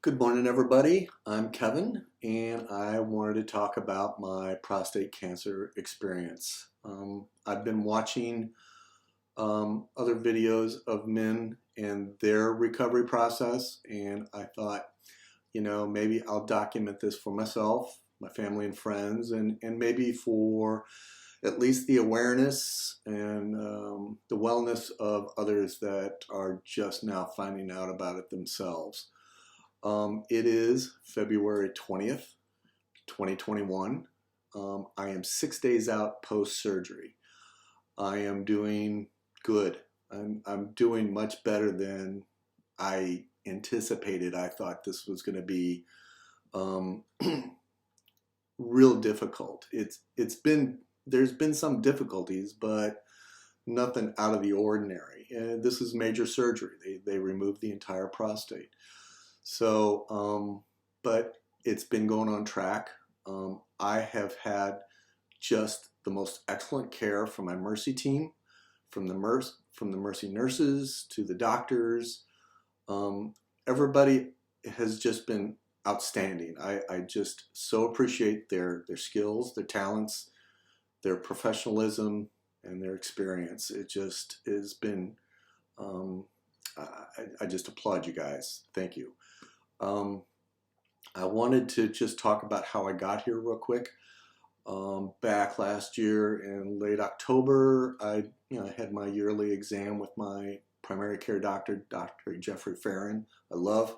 Good morning, everybody. I'm Kevin, and I wanted to talk about my prostate cancer experience. I've been watching other videos of men and their recovery process, and I thought, maybe I'll document this for myself, my family and friends, and maybe for at least the awareness and the wellness of others that are just now finding out about it themselves. It is February 20th, 2021. I am 6 days out post-surgery. I am doing good. I'm doing much better than I anticipated. I thought this was going to be real difficult. There's been some difficulties, but nothing out of the ordinary. This is major surgery. They removed the entire prostate. So, but it's been going on track. I have had just the most excellent care from my Mercy team, from the Mercy nurses to the doctors. Everybody has just been outstanding. I just so appreciate their skills, their talents, their professionalism, and their experience. It just has been, I just applaud you guys. Thank you. I wanted to just talk about how I got here real quick. Back last year in late October, I had my yearly exam with my primary care doctor, Dr. Jeffrey Farron. I love.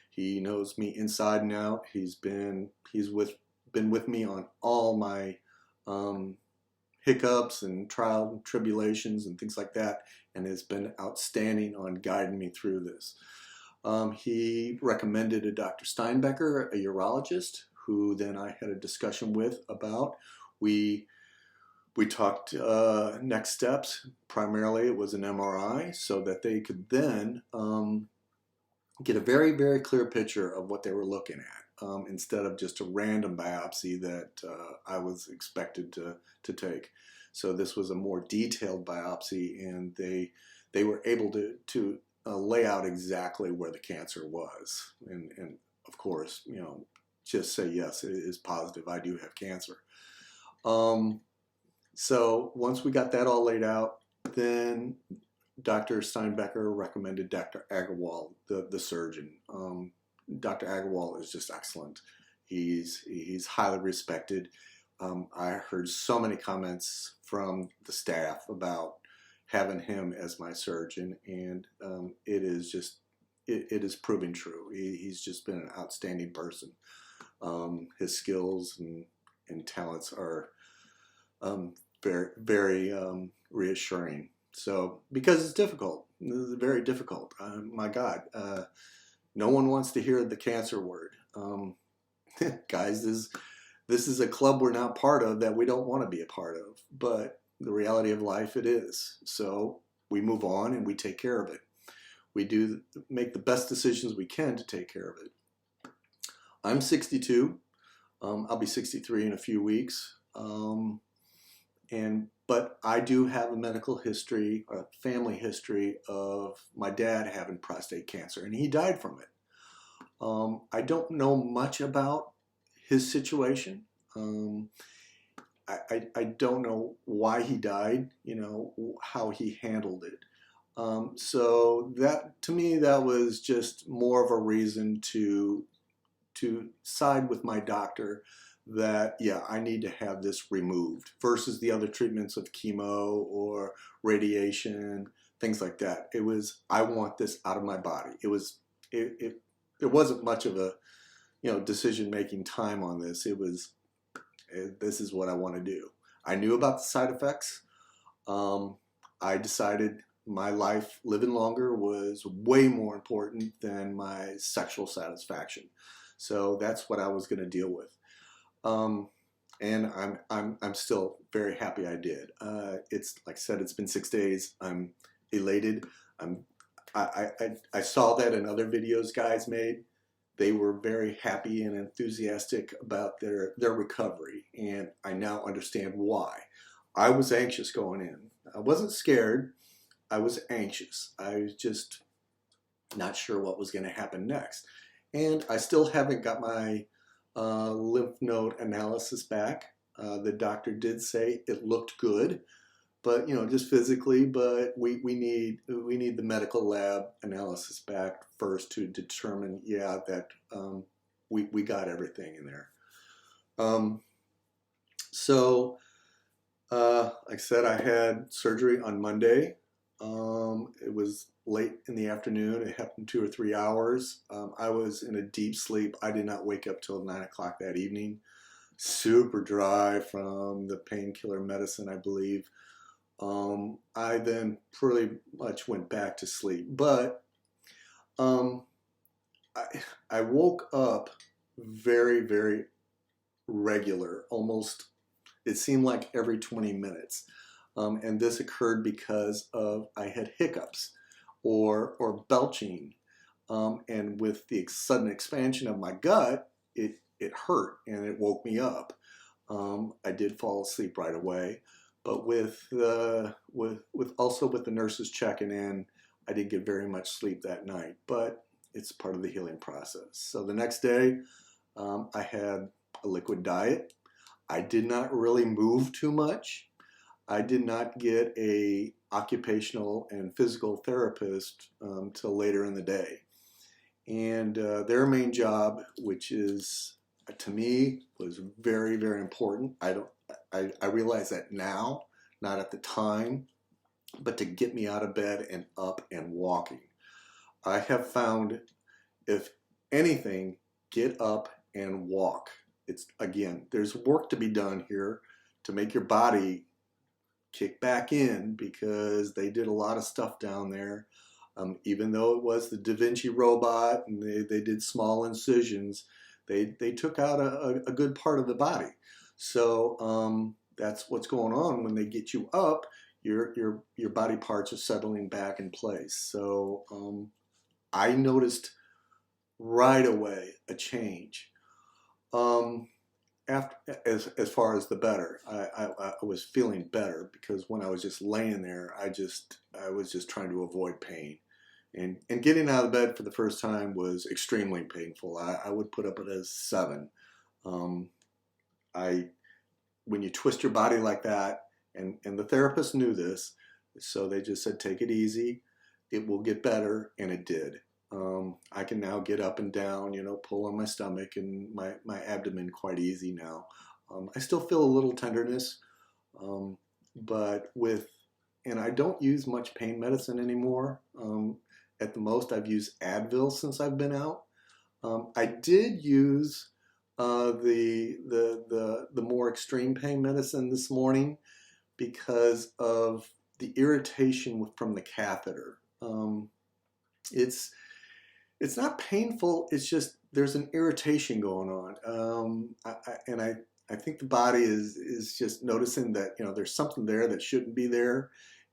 He knows me inside and out. He's been with me on all my hiccups and trials and tribulations and things like that, and has been outstanding on guiding me through this. He recommended a Dr. Steinbecker, a urologist, who then I had a discussion with about. We talked next steps. Primarily it was an MRI so that they could then get a very, very clear picture of what they were looking at instead of just a random biopsy that I was expected to take. So this was a more detailed biopsy, and they were able to lay out exactly where the cancer was, and of course, just say yes, it is positive. I do have cancer. So once we got that all laid out, then Dr. Steinbecker recommended Dr. Agarwal, the surgeon. Dr. Agarwal is just excellent. He's highly respected. I heard so many comments from the staff about having him as my surgeon, and it is proving true. He's just been an outstanding person. His skills and talents are very, very reassuring. So, because it's difficult, this is very difficult. My God, no one wants to hear the cancer word. Guys, this is a club we're not part of that we don't want to be a part of, but the reality of life, it is. So we move on and we take care of it. We do make the best decisions we can to take care of it. I'm 62. I'll be 63 in a few weeks. But I do have a medical history, a family history of my dad having prostate cancer, and he died from it. I don't know much about his situation. I don't know why he died, how he handled it. So that, to me, that was just more of a reason to side with my doctor that, yeah, I need to have this removed versus the other treatments of chemo or radiation, things like that. It was, I want this out of my body. There wasn't much of a, decision-making time on this. It was, this is what I want to do. I knew about the side effects. I decided my life living longer was way more important than my sexual satisfaction. So that's what I was going to deal with. And I'm still very happy I did. It's like I said, it's been 6 days. I'm elated. I saw that in other videos guys made. They were very happy and enthusiastic about their recovery, and I now understand why. I was anxious going in. I wasn't scared. I was anxious. I was just not sure what was going to happen next. And I still haven't got my lymph node analysis back. The doctor did say it looked good, but just physically. But we need the medical lab analysis back first to determine, yeah, that we got everything in there. So like I said, I had surgery on Monday. It was late in the afternoon. It happened 2 or 3 hours. I was in a deep sleep. I did not wake up till 9 o'clock that evening. Super dry from the painkiller medicine, I believe. I then pretty much went back to sleep. But I woke up very, very regular, almost, it seemed like every 20 minutes. And this occurred because of I had hiccups or belching. And with the sudden expansion of my gut, it hurt and it woke me up. I did fall asleep right away, but also with the nurses checking in, I didn't get very much sleep that night. But it's part of the healing process. So the next day, I had a liquid diet. I did not really move too much. I did not get a occupational and physical therapist till later in the day. And their main job, which is, to me, was very, very important. I realize that now, not at the time, but to get me out of bed and up and walking. I have found, if anything, get up and walk. It's, again, there's work to be done here to make your body kick back in, because they did a lot of stuff down there. Even though it was the Da Vinci robot and they did small incisions, they took out a good part of the body. So that's what's going on when they get you up. Your body parts are settling back in place. So I noticed right away a change. As far as the better, I was feeling better, because when I was just laying there, I was just trying to avoid pain, and getting out of bed for the first time was extremely painful. I would put up it as 7. When you twist your body like that, and the therapist knew this, so they just said, take it easy, it will get better, and it did. I can now get up and down, pull on my stomach and my abdomen quite easy now. I still feel a little tenderness, and I don't use much pain medicine anymore. At the most, I've used Advil since I've been out. I did use the more extreme pain medicine this morning because of the irritation from the catheter. It's not painful, it's just there's an irritation going on. I think the body is just noticing that there's something there that shouldn't be there,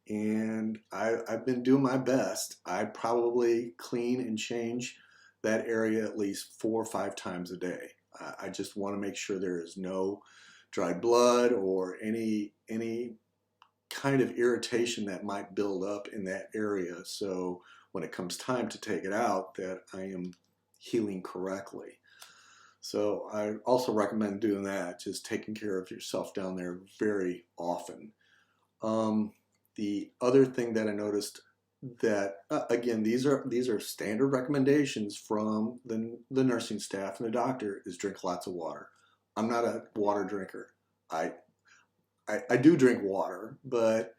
and I've been doing my best. I probably clean and change that area at least 4 or 5 times a day. I just want to make sure there is no dried blood or any kind of irritation that might build up in that area, so when it comes time to take it out, that I am healing correctly. So I also recommend doing that, just taking care of yourself down there very often. The other thing that I noticed, that again, these are standard recommendations from the nursing staff and the doctor, is drink lots of water. I'm not a water drinker. I do drink water, but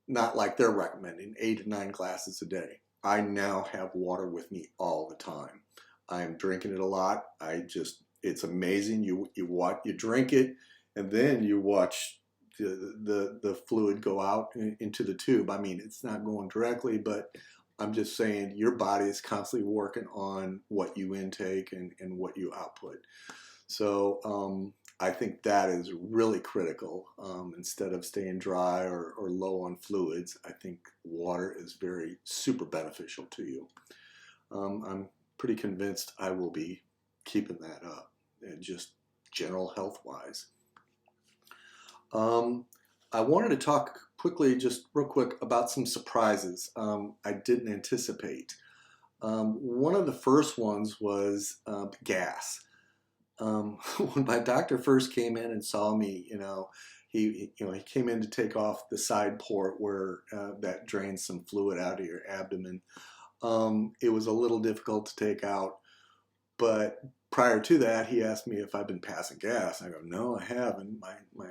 not like they're recommending, 8 to 9 glasses a day. I now have water with me all the time. I'm drinking it a lot. It's amazing. You drink it, and then you watch the fluid go out into the tube. I mean, it's not going directly, but I'm just saying your body is constantly working on what you intake and what you output. So I think that is really critical. Instead of staying dry or low on fluids, I think water is super beneficial to you. I'm pretty convinced I will be keeping that up, and just general health-wise. I wanted to talk quickly, just real quick, about some surprises I didn't anticipate. One of the first ones was gas. When my doctor first came in and saw me, he came in to take off the side port where that drains some fluid out of your abdomen. It was a little difficult to take out, but prior to that, he asked me if I've been passing gas. I go, no, I haven't. My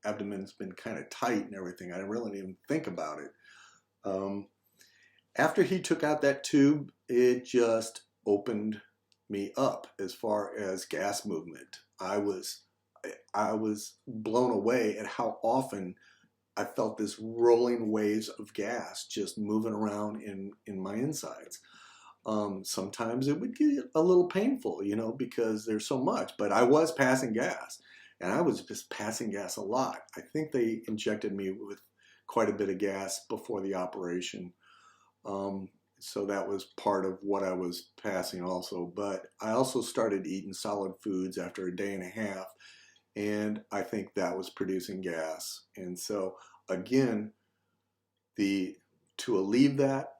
abdomen's been kind of tight and everything. I really didn't even think about it. After he took out that tube, it just opened me up as far as gas movement. I was blown away at how often I felt this rolling waves of gas just moving around in my insides. Sometimes it would get a little painful, because there's so much, but I was passing gas, and I was just passing gas a lot. I think they injected me with quite a bit of gas before the operation. So that was part of what I was passing also. But I also started eating solid foods after a day and a half, and I think that was producing gas. And so again, to alleviate that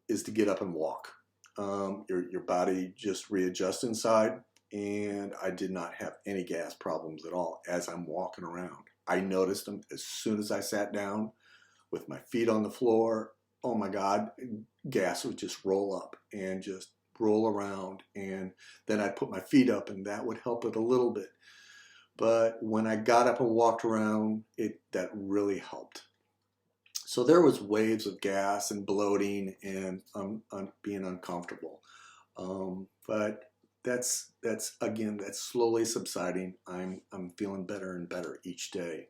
is to get up and walk. Your body just readjusts inside, and I did not have any gas problems at all as I'm walking around. I noticed them as soon as I sat down with my feet on the floor. Oh my God, gas would just roll up and just roll around, and then I'd put my feet up, and that would help it a little bit. But when I got up and walked around, that really helped. So there was waves of gas and bloating and being uncomfortable. But that's slowly subsiding. I'm feeling better and better each day.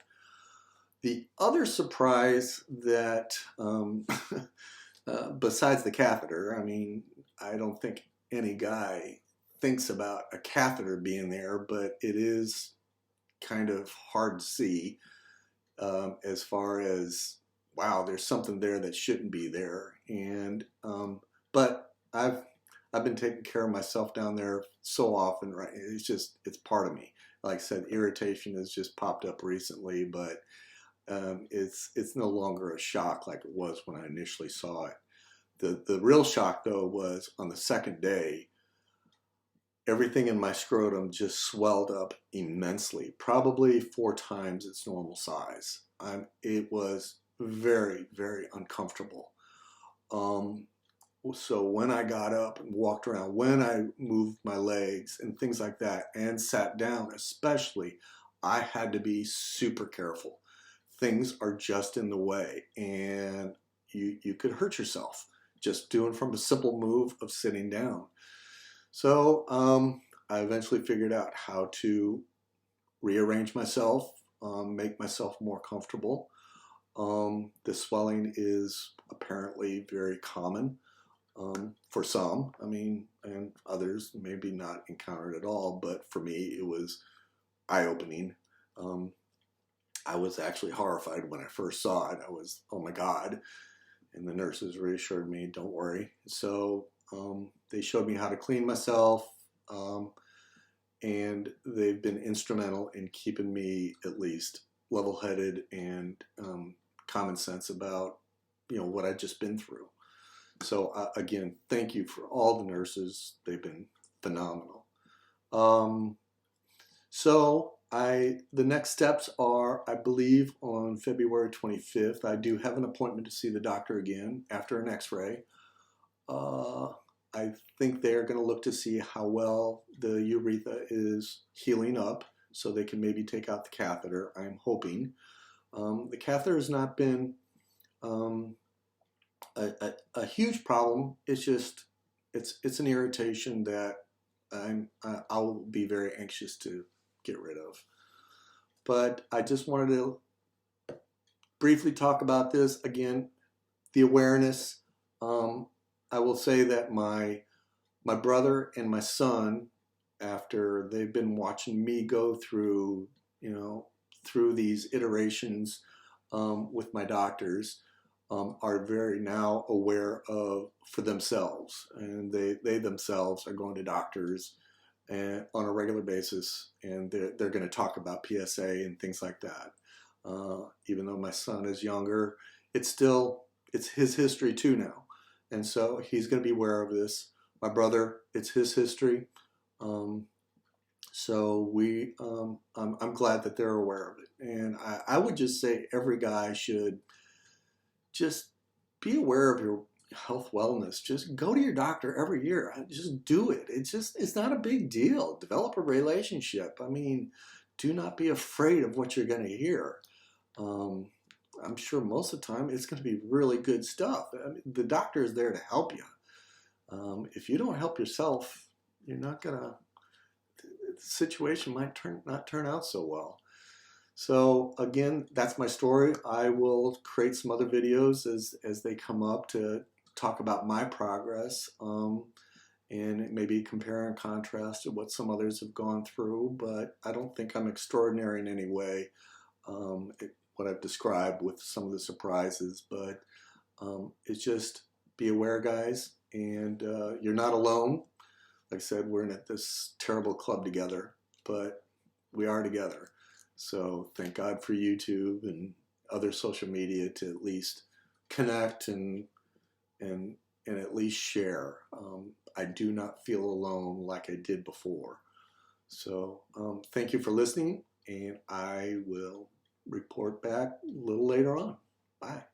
The other surprise that, besides the catheter, I don't think any guy thinks about a catheter being there, but it is kind of hard to see as far as, wow, there's something there that shouldn't be there. And but I've been taking care of myself down there so often, right? It's part of me. Like I said, irritation has just popped up recently, but it's no longer a shock like it was when I initially saw it. The real shock though was on the second day. Everything in my scrotum just swelled up immensely, probably 4 times its normal size. It was very, very uncomfortable. So when I got up and walked around, when I moved my legs and things like that, and sat down especially, I had to be super careful. Things are just in the way, and you could hurt yourself just doing from a simple move of sitting down. So I eventually figured out how to rearrange myself, make myself more comfortable. The swelling is apparently very common for some, and others maybe not encountered at all, but for me it was eye-opening. I was actually horrified when I first saw it. I was, oh my God. And the nurses reassured me, don't worry. So they showed me how to clean myself, and they've been instrumental in keeping me at least level-headed and common sense about what I've just been through. So again, thank you for all the nurses. They've been phenomenal. So the next steps are, I believe, on February 25th. I do have an appointment to see the doctor again after an x-ray. I think they're going to look to see how well the urethra is healing up so they can maybe take out the catheter, I'm hoping. The catheter has not been a huge problem. It's just, it's an irritation that I'll be very anxious to get rid of. But I just wanted to briefly talk about this again, the awareness. I will say that my brother and my son, after they've been watching me go through these iterations with my doctors, are very now aware of for themselves, and they themselves are going to doctors and on a regular basis, and they're going to talk about PSA and things like that. Even though my son is younger, it's his history too now, and so he's going to be aware of this. my brother, it's his history. So I'm glad that they're aware of it. And I would just say every guy should just be aware of your health wellness. Just go to your doctor every year. Just do it. It's not a big deal. Develop a relationship. I mean, do not be afraid of what you're going to hear. I'm sure most of the time it's going to be really good stuff. I mean, the doctor is there to help you. If you don't help yourself, you're not going to, the situation might not turn out so well. So again, that's my story. I will create some other videos as they come up to talk about my progress, and maybe compare and contrast to what some others have gone through. But I don't think I'm extraordinary in any way, what I've described with some of the surprises. But it's just be aware, guys, and you're not alone. Like I said, we're in this terrible club together, but we are together. So thank God for YouTube and other social media to at least connect and at least share. I do not feel alone like I did before. So thank you for listening, and I will report back a little later on. Bye.